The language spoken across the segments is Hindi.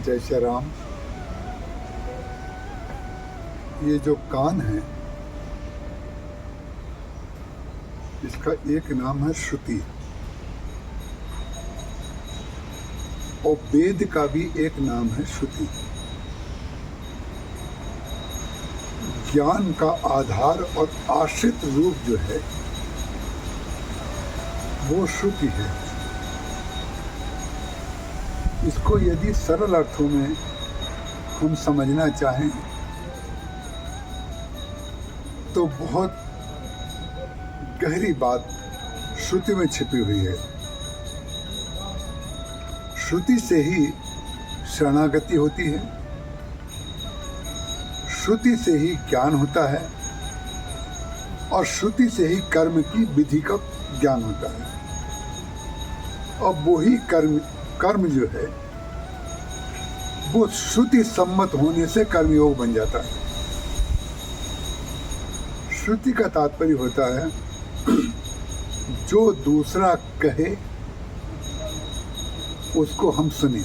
जय श्री राम। ये जो कान है इसका एक नाम है श्रुति और वेद का भी एक नाम है श्रुति। ज्ञान का आधार और आश्रित रूप जो है वो श्रुति है। इसको यदि सरल अर्थों में हम समझना चाहें तो बहुत गहरी बात श्रुति में छिपी हुई है। श्रुति से ही शरणागति होती है, श्रुति से ही ज्ञान होता है और श्रुति से ही कर्म की विधि का ज्ञान होता है। और वही कर्म जो है वो श्रुति सम्मत होने से कर्मयोग बन जाता है। श्रुति का तात्पर्य होता है जो दूसरा कहे उसको हम सुने।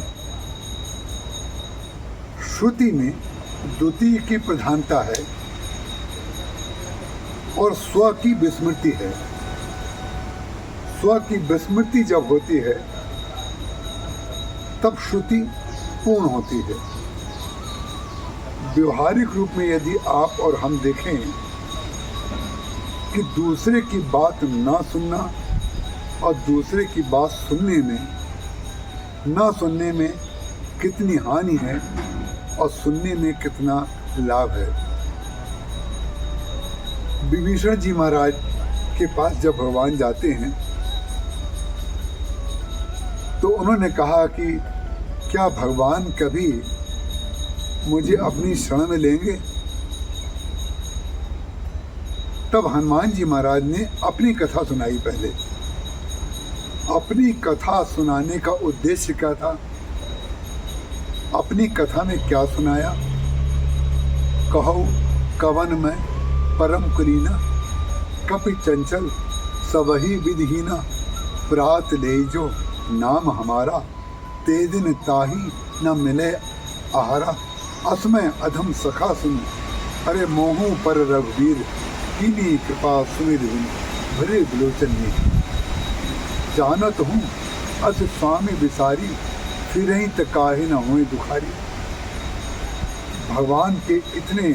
श्रुति में द्वितीय की प्रधानता है और स्व की विस्मृति है। स्व की विस्मृति जब होती है तब श्रुति पूर्ण होती है। व्यवहारिक रूप में यदि आप और हम देखें कि दूसरे की बात ना सुनना और दूसरे की बात ना सुनने में कितनी हानि है और सुनने में कितना लाभ है। विभीषण जी महाराज के पास जब भगवान जाते हैं तो उन्होंने कहा कि क्या भगवान कभी मुझे अपनी शरण में लेंगे। तब हनुमान जी महाराज ने अपनी कथा सुनाई। पहले अपनी कथा सुनाने का उद्देश्य क्या था, अपनी कथा में क्या सुनाया। कहो कवन में परम कुलीना कपि चंचल सबही विधिहीना प्रात ले जो नाम हमारा ते दिन ताही न मिले आहारा। असमय अधम सखा सुन अरे मोहू पर रघुवीर कीनी कृपा सुमिर भरे बिलोचन में जानत हूँ अस स्वामी बिसारी फिर ही तकाहे न हुए दुखारी। भगवान के इतने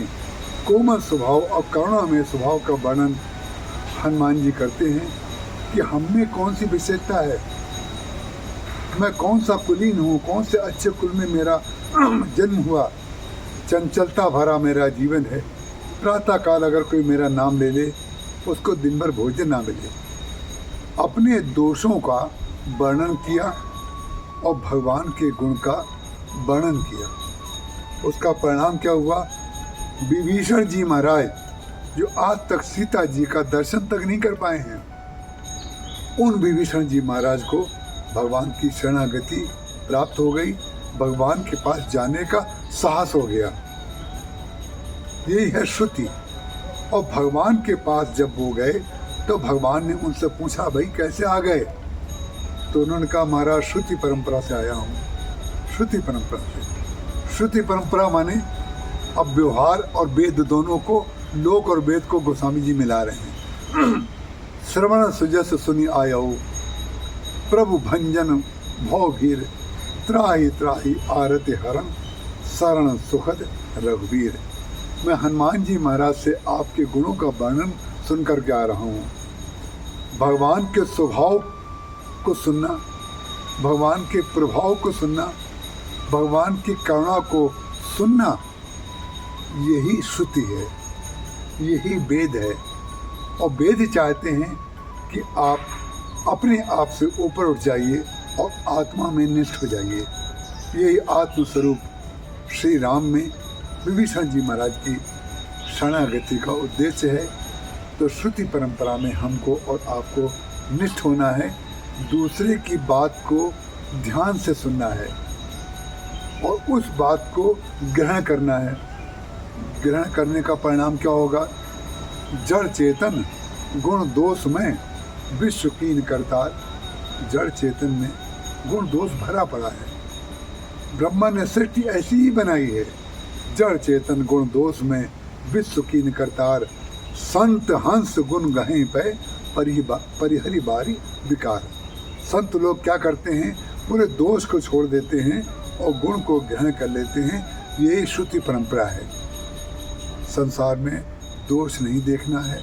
कोमल स्वभाव और करुणामय स्वभाव का वर्णन हनुमान जी करते हैं कि हम में कौन सी विशेषता है, मैं कौन सा कुलीन हूँ, कौन से अच्छे कुल में मेरा जन्म हुआ। चंचलता भरा मेरा जीवन है। प्रातः काल अगर कोई मेरा नाम ले ले उसको दिन भर भोजन ना मिले। अपने दोषों का वर्णन किया और भगवान के गुण का वर्णन किया। उसका परिणाम क्या हुआ, विभीषण जी महाराज जो आज तक सीता जी का दर्शन तक नहीं कर पाए हैं, उन विभीषण जी महाराज को भगवान की शरणागति प्राप्त हो गई, भगवान के पास जाने का साहस हो गया। यही है श्रुति। और भगवान के पास जब वो गए तो भगवान ने उनसे पूछा भाई कैसे आ गए, तो उन्होंने कहा महाराज श्रुति परंपरा से आया हूँ। श्रुति परंपरा से, श्रुति परंपरा माने अब व्यवहार और वेद दोनों को, लोक और वेद को गोस्वामी जी मिला रहे हैं। श्रवण सुजस सुनि आयो प्रभु भंजन भौगीर त्राहि त्राहि आरति हरण शरण सुखद रघुवीर। मैं हनुमान जी महाराज से आपके गुणों का वर्णन सुनकर के आ रहा हूँ। भगवान के स्वभाव को सुनना, भगवान के प्रभाव को सुनना, भगवान की करुणा को सुनना, यही श्रुति है, यही वेद है। और वेद चाहते हैं कि आप अपने आप से ऊपर उठ जाइए और आत्मा में निष्ठ हो जाइए। यही आत्मस्वरूप श्री राम में विभीषण जी महाराज की शरणागति का उद्देश्य है। तो श्रुति परंपरा में हमको और आपको निष्ठ होना है, दूसरे की बात को ध्यान से सुनना है और उस बात को ग्रहण करना है। ग्रहण करने का परिणाम क्या होगा, जड़ चेतन गुण दोष में विश्व कीन करतार। जड़ चेतन में गुण दोष भरा पड़ा है। ब्रह्मा ने सृष्टि ऐसी ही बनाई है। जड़ चेतन गुण दोष में विश्व कीन करतार, संत हंस गुण गहें पे परिहरि बारी विकार। संत लोग क्या करते हैं, पूरे दोष को छोड़ देते हैं और गुण को ग्रहण कर लेते हैं। यही श्रुति परंपरा है। संसार में दोष नहीं देखना है,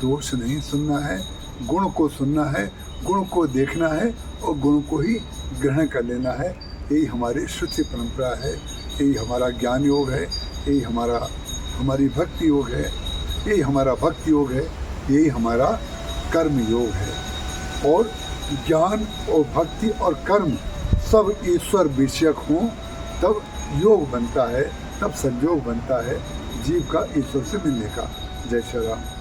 दोष नहीं सुनना है, गुण को सुनना है, गुण को देखना है और गुण को ही ग्रहण कर लेना है। यही हमारी श्रुति परंपरा है, यही हमारा ज्ञान योग है, यही हमारी भक्ति योग है, यही हमारा भक्ति योग है, यही हमारा कर्म योग है। और ज्ञान और भक्ति और कर्म सब ईश्वर विषयक हों तब योग बनता है, तब संयोग बनता है जीव का ईश्वर से मिलने का। जय श्री राम।